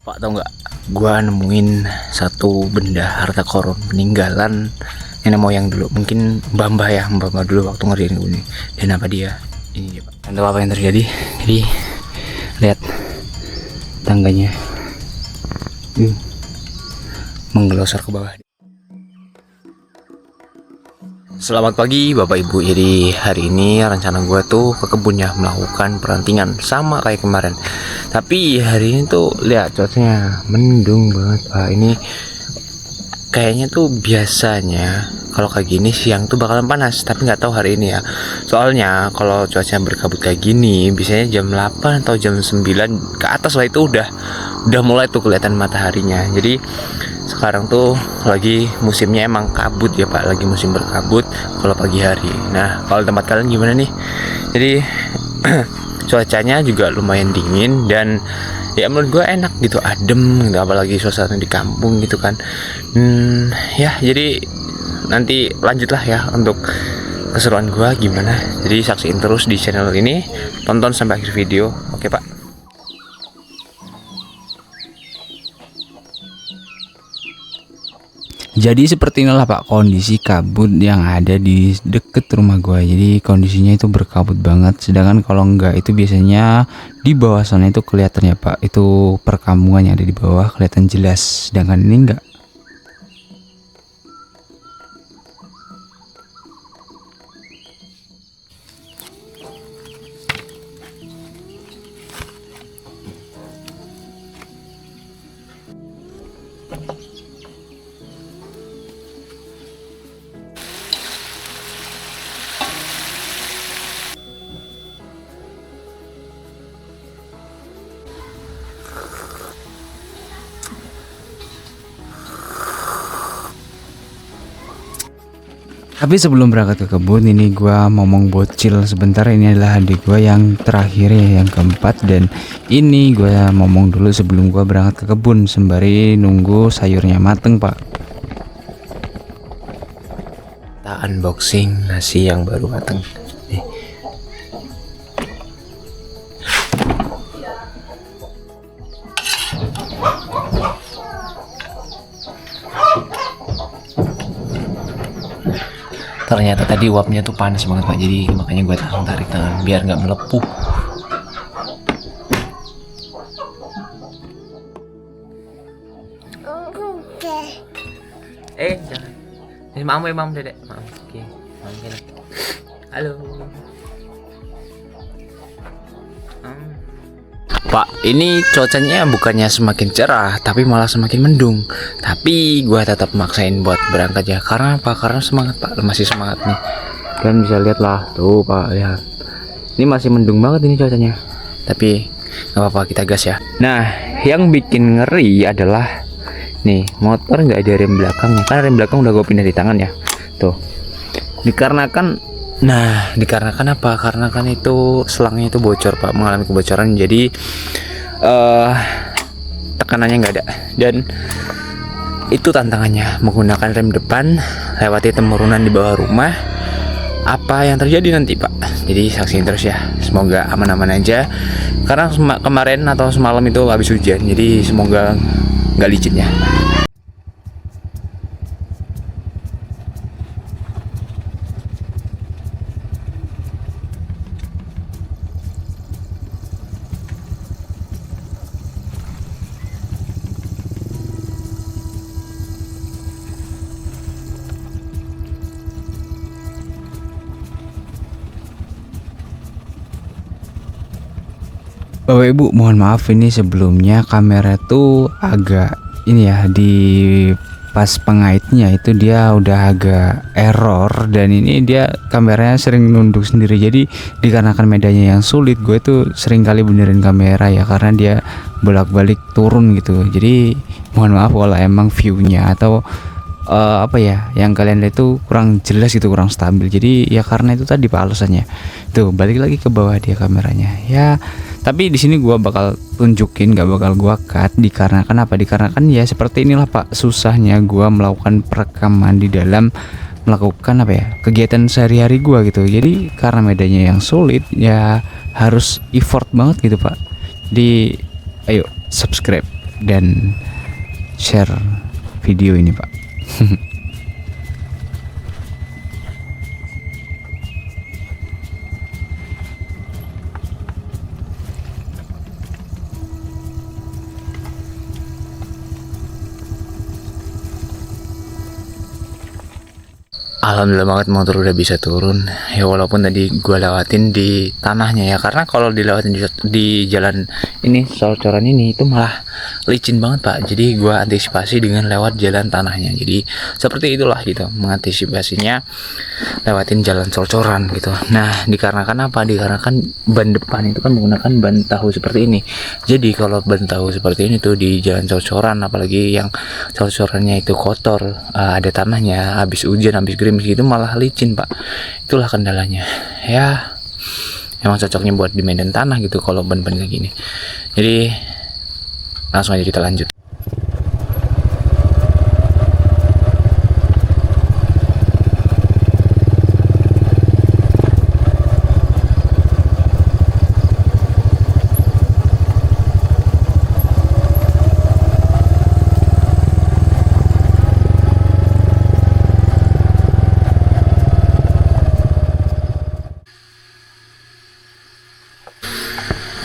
Pak, tau nggak? Gua nemuin satu benda harta karun peninggalan nenek moyang dulu. Mungkin mbah ya, mbah dulu waktu ngerjain ini. Dan apa dia? Ini dia, Pak. Dan tahu apa yang terjadi? Jadi lihat tangganya, menggelosor ke bawah. Selamat pagi Bapak Ibu. Jadi hari ini rencana gue tuh ke kebunnya melakukan perantingan sama kayak kemarin. Tapi hari ini tuh lihat cuacanya mendung banget Pak. Ini kayaknya tuh biasanya kalau kayak gini siang tuh bakalan panas, tapi nggak tahu hari ini ya. Soalnya kalau cuacanya berkabut kayak gini biasanya jam 8 atau jam 9 ke atas lah itu udah mulai tuh kelihatan mataharinya. Jadi sekarang tuh lagi musimnya emang kabut ya Pak, lagi musim berkabut kalau pagi hari. Nah kalau tempat kalian gimana nih? Jadi cuacanya juga lumayan dingin dan ya menurut gue enak gitu, adem gitu, apalagi suasana di kampung gitu kan. Ya jadi nanti lanjutlah ya untuk keseruan gue gimana. Jadi saksiin terus di channel ini, tonton sampai akhir video. Oke Pak. Jadi seperti inilah Pak kondisi kabut yang ada di deket rumah gua. Jadi kondisinya itu berkabut banget. Sedangkan kalau enggak itu biasanya di bawah sana itu kelihatan ya Pak. Itu perkampungan yang ada di bawah kelihatan jelas. Sedangkan ini enggak. Tapi sebelum berangkat ke kebun ini gua ngomong bocil sebentar. Ini adalah adik gua yang terakhir ya, yang keempat. Dan ini gua ngomong dulu sebelum gua berangkat ke kebun sembari nunggu sayurnya mateng Pak. Kita unboxing nasi yang baru matang. Nih. Ternyata tadi uapnya tuh panas banget Pak, jadi makanya gue tarik tangan biar nggak melepuh. Jangan. Ini mam dedek. Mam. Oke. Mam gini. Halo. Pak, ini cuacanya bukannya semakin cerah, tapi malah semakin mendung. Tapi gua tetap maksain buat berangkat ya. Karena apa? Karena semangat Pak, masih semangat nih. Kalian bisa lihat lah, tuh Pak, lihat. Ini masih mendung banget ini cuacanya. Tapi nggak apa-apa, kita gas ya. Nah, yang bikin ngeri adalah nih motor nggak ada rem belakangnya. Karena rem belakang udah gue pindah di tangan ya. Tuh. Dikarenakan apa? Karena kan itu selangnya itu bocor Pak, mengalami kebocoran. Jadi tekanannya nggak ada. Dan itu tantangannya, menggunakan rem depan lewati temurunan di bawah rumah. Apa yang terjadi nanti Pak? Jadi saksiin terus ya. Semoga aman-aman aja. Karena kemarin atau semalam itu habis hujan. Jadi semoga nggak licin ya. Bapak Ibu mohon maaf ini sebelumnya kamera tuh agak ini ya, di pas pengaitnya itu dia udah agak error. Dan ini dia kameranya sering nunduk sendiri. Jadi dikarenakan medannya yang sulit, gue tuh sering kali benerin kamera ya, karena dia bolak-balik turun gitu. Jadi mohon maaf kalau emang viewnya atau apa ya yang kalian lihat itu kurang jelas gitu, kurang stabil. Jadi ya karena itu tadi Pak alasannya. Tuh balik lagi ke bawah dia kameranya ya. Tapi di sini gua bakal tunjukin, gak bakal gua cut. Dikarenakan apa? Dikarenakan ya seperti inilah Pak susahnya gua melakukan perekaman di dalam melakukan apa ya kegiatan sehari-hari gua gitu. Jadi karena medannya yang sulit ya harus effort banget gitu Pak. Ayo subscribe, dan share video ini Pak. Alhamdulillah banget motor udah bisa turun ya, walaupun tadi gua lewatin di tanahnya ya, karena kalau dilewatin di jalan ini cor-coran ini itu malah licin banget Pak. Jadi gua antisipasi dengan lewat jalan tanahnya. Jadi seperti itulah gitu mengantisipasinya, lewatin jalan cor-coran gitu. Nah dikarenakan apa? Dikarenakan ban depan itu kan menggunakan ban tahu seperti ini. Jadi kalau ban tahu seperti ini tuh di jalan cor-coran, apalagi yang cor-corannya itu kotor, ada tanahnya, habis hujan, habis gerimis gitu malah licin Pak. Itulah kendalanya ya, emang cocoknya buat di medan tanah gitu kalau ban-ban kayak gini. Jadi langsung aja kita lanjut.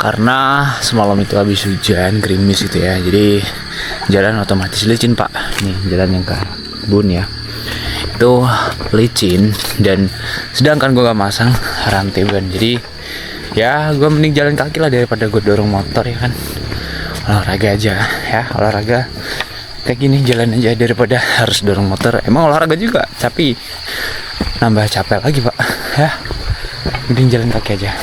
Karena semalam itu habis hujan gerimis itu ya, jadi jalan otomatis licin Pak. Nih jalan yang ke kebun ya, itu licin, dan sedangkan gue gak masang rantai ban, jadi ya gue mending jalan kaki lah daripada gue dorong motor ya kan. Olahraga aja ya, olahraga kayak gini jalan aja daripada harus dorong motor. Emang olahraga juga tapi nambah capek lagi Pak ya, mending jalan kaki aja.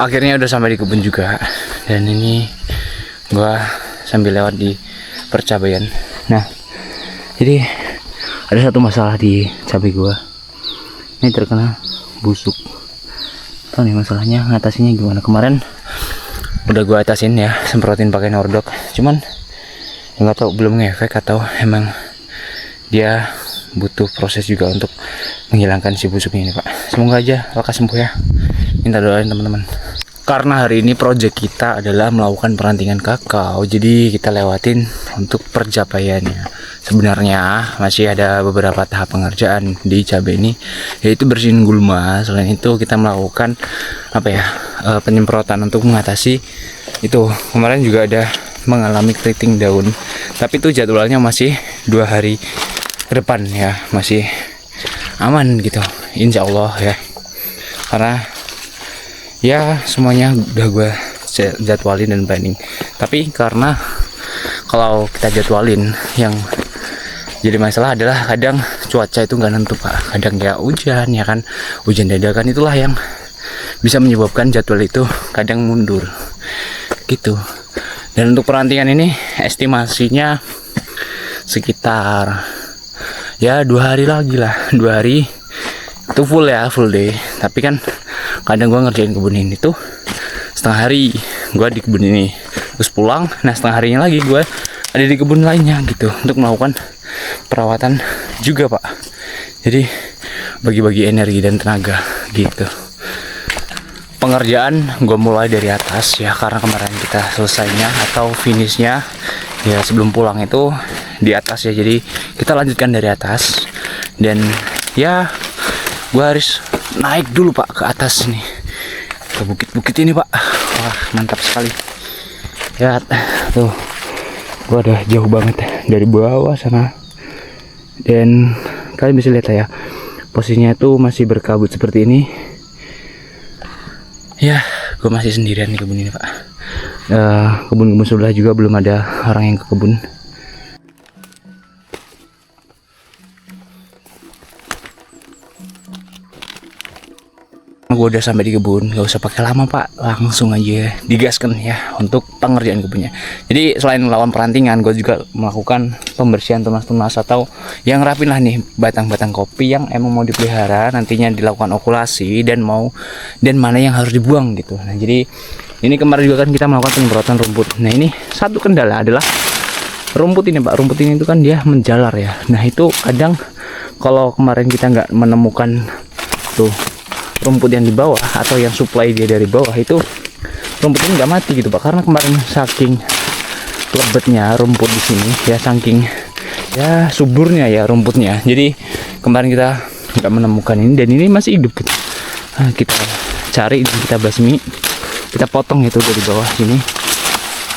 Akhirnya udah sampai di kebun juga, dan ini gua sambil lewat di percabaian. Nah jadi ada satu masalah di cabai gua, ini terkena busuk. Tahu nih masalahnya, ngatasinya gimana? Kemarin udah gua atasin ya, semprotin pakai Nordok, cuman nggak tahu belum ngefek atau emang dia butuh proses juga untuk menghilangkan si busuknya ini Pak. Semoga aja lekas sembuh ya, minta doain teman-teman. Karena hari ini project kita adalah melakukan perantingan kakao, jadi kita lewatin untuk percapaiannya. Sebenarnya masih ada beberapa tahap pengerjaan di cabai ini, yaitu bersihin gulma. Selain itu kita melakukan penyemprotan untuk mengatasi itu. Kemarin juga ada mengalami keriting daun, tapi itu jadwalnya masih 2 hari ke depan ya, masih aman gitu insya Allah ya, karena ya semuanya udah gue jadwalin dan planning. Tapi karena kalau kita jadwalin, yang jadi masalah adalah kadang cuaca itu nggak nentu Pak, kadang ya hujan ya kan, hujan dadakan, itulah yang bisa menyebabkan jadwal itu kadang mundur gitu. Dan untuk perantingan ini estimasinya sekitar ya 2 hari lagi lah, 2 hari itu full ya, full day. Tapi kan kadang gue ngerjain kebun ini tuh setengah hari gue di kebun ini, terus pulang, nah setengah harinya lagi gue ada di kebun lainnya gitu untuk melakukan perawatan juga Pak. Jadi bagi-bagi energi dan tenaga gitu. Pengerjaan gue mulai dari atas ya, karena kemarin kita selesainya atau finishnya ya sebelum pulang itu di atas ya, jadi kita lanjutkan dari atas. Dan ya gue harus naik dulu Pak ke atas nih, ke bukit-bukit ini Pak. Wah mantap sekali ya tuh, gue udah jauh banget dari bawah sana, dan kalian bisa lihat ya posisinya tuh masih berkabut seperti ini ya. Gue masih sendirian di kebun ini Pak. Kebun-kebun sebelah juga belum ada orang yang ke kebun. gue udah sampai di kebun, gak usah pakai lama pak, langsung aja digaskan ya untuk pengerjaan kebunnya. Jadi selain melawan perantingan, gue juga melakukan pembersihan tunas-tunas atau yang rapin lah nih batang-batang kopi yang emang mau dipelihara, nantinya dilakukan okulasi dan mana yang harus dibuang gitu. Nah jadi ini kemarin juga kan kita melakukan penyemprotan rumput. Nah ini satu kendala adalah rumput ini pak, rumput ini itu kan dia menjalar ya. Nah itu kadang kalau kemarin kita nggak menemukan tuh rumput yang di bawah atau yang supply dia dari bawah, itu rumput ini nggak mati gitu pak, karena kemarin saking lebetnya rumput di sini ya, saking ya suburnya ya rumputnya, jadi kemarin kita nggak menemukan ini dan ini masih hidup gitu. Nah, kita cari, kita basmi, kita potong itu dari bawah sini.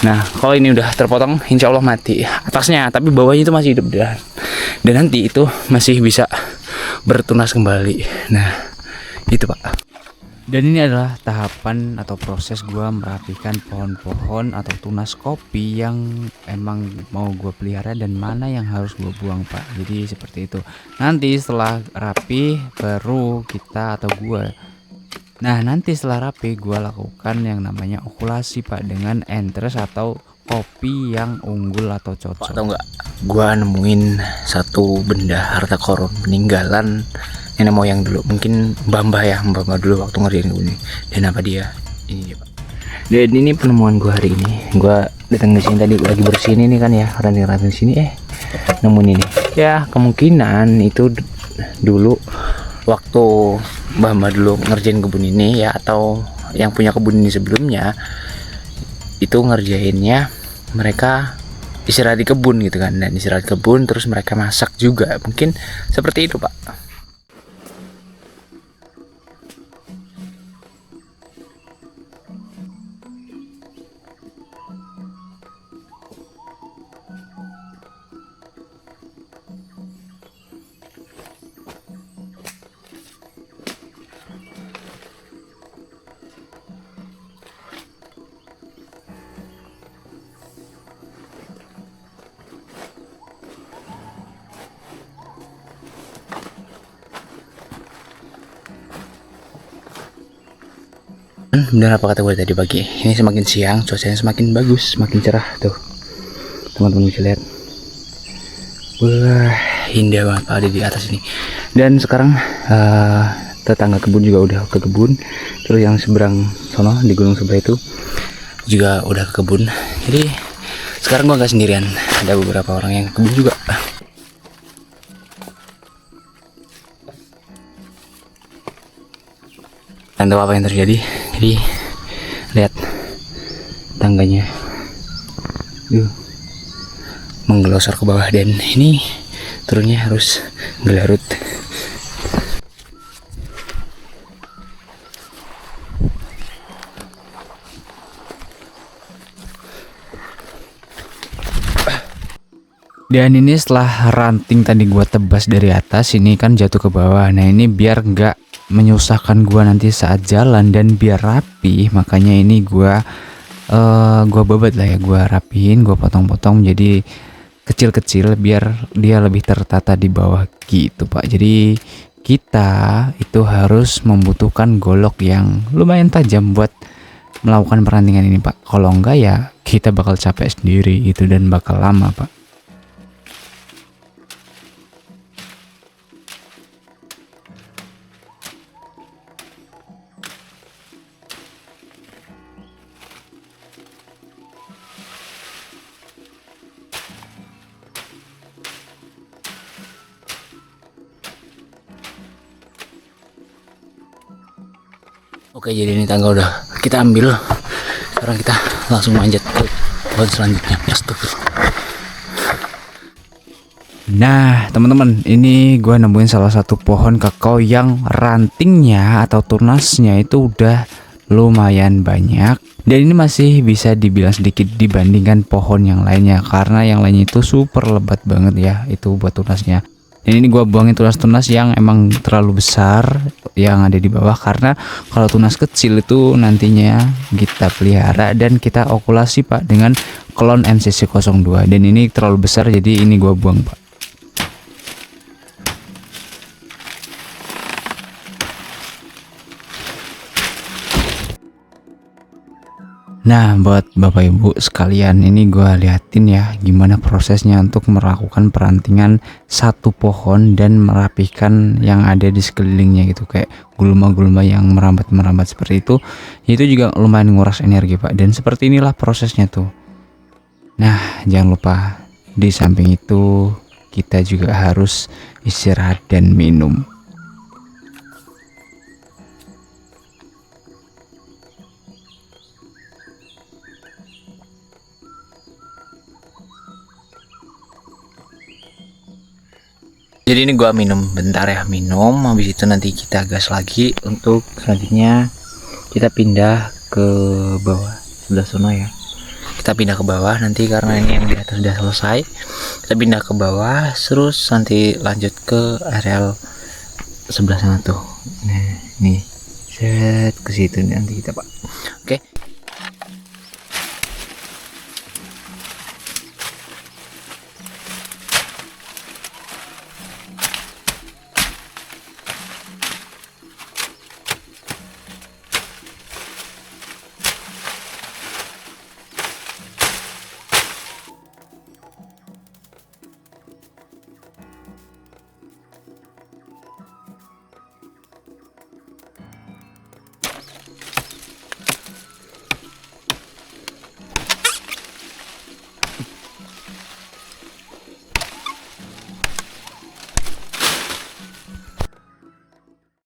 Nah kalau ini udah terpotong insya Allah mati atasnya, tapi bawahnya itu masih hidup dan nanti itu masih bisa bertunas kembali. Nah itu pak. Dan ini adalah tahapan atau proses gua merapikan pohon-pohon atau tunas kopi yang emang mau gua pelihara dan mana yang harus gua buang pak. Jadi seperti itu. Nanti setelah rapi baru kita atau gua. Nah nanti setelah rapi gua lakukan yang namanya okulasi pak dengan entres atau kopi yang unggul atau cocok. Atau enggak, gua nemuin satu benda harta karun peninggalan nenek moyang dulu, mungkin mbah dulu waktu ngerjain ini. Dan apa dia? Ini dia pak. Dan ini penemuan gua hari ini. Gua datang ke sini tadi lagi bersihin ini kan ya, ranting-ranting sini nemuin ini. Ya kemungkinan itu dulu waktu mbah dulu ngerjain kebun ini ya, atau yang punya kebun ini sebelumnya itu ngerjainnya mereka istirahat di kebun gitu kan, dan istirahat kebun terus mereka masak juga, mungkin seperti itu pak. Benar apa kata gue tadi pagi, ini semakin siang cuacanya semakin bagus, semakin cerah tuh teman-teman bisa lihat. Wah indah banget ada di atas ini. Dan sekarang tetangga kebun juga udah ke kebun, terus yang seberang sono di gunung sebelah itu juga udah ke kebun. Jadi sekarang gue nggak sendirian, ada beberapa orang yang ke kebun juga. Dan tahu apa yang terjadi? Jadi lihat tangganya menggelosor ke bawah, dan ini turunnya harus gelarut. Dan ini setelah ranting tadi gua tebas dari atas, ini kan jatuh ke bawah. Nah ini biar nggak menyusahkan gua nanti saat jalan dan biar rapi, makanya ini gua babat lah ya, gua rapiin, gua potong-potong jadi kecil-kecil biar dia lebih tertata di bawah gitu pak. Jadi kita itu harus membutuhkan golok yang lumayan tajam buat melakukan perantingan ini pak. Kalau enggak ya kita bakal capek sendiri itu dan bakal lama pak. Oke, jadi ini tangga udah kita ambil. Sekarang kita langsung manjat ke pohon selanjutnya. Nah teman-teman, ini gua nemuin salah satu pohon kakao yang rantingnya atau tunasnya itu udah lumayan banyak, dan ini masih bisa dibilang sedikit dibandingkan pohon yang lainnya, karena yang lainnya itu super lebat banget ya itu buat tunasnya. Dan ini gua buangin tunas-tunas yang emang terlalu besar yang ada di bawah, karena kalau tunas kecil itu nantinya kita pelihara dan kita okulasi pak dengan klon MCC02, dan ini terlalu besar jadi ini gua buang pak. Nah, buat Bapak Ibu sekalian, ini gua liatin ya gimana prosesnya untuk melakukan perantingan satu pohon dan merapikan yang ada di sekelilingnya gitu, kayak gulma-gulma yang merambat-merambat seperti itu. Itu juga lumayan nguras energi, Pak. Dan seperti inilah prosesnya tuh. Nah, jangan lupa di samping itu kita juga harus istirahat dan minum. Jadi ini gua minum bentar ya, minum habis itu nanti kita gas lagi. Untuk selanjutnya kita pindah ke bawah sebelah sana ya. Kita pindah ke bawah nanti karena ini yang di atas sudah selesai. Kita pindah ke bawah terus nanti lanjut ke areal sebelah sana tuh. Nah, nih set ke situ nanti kita, Pak. Oke.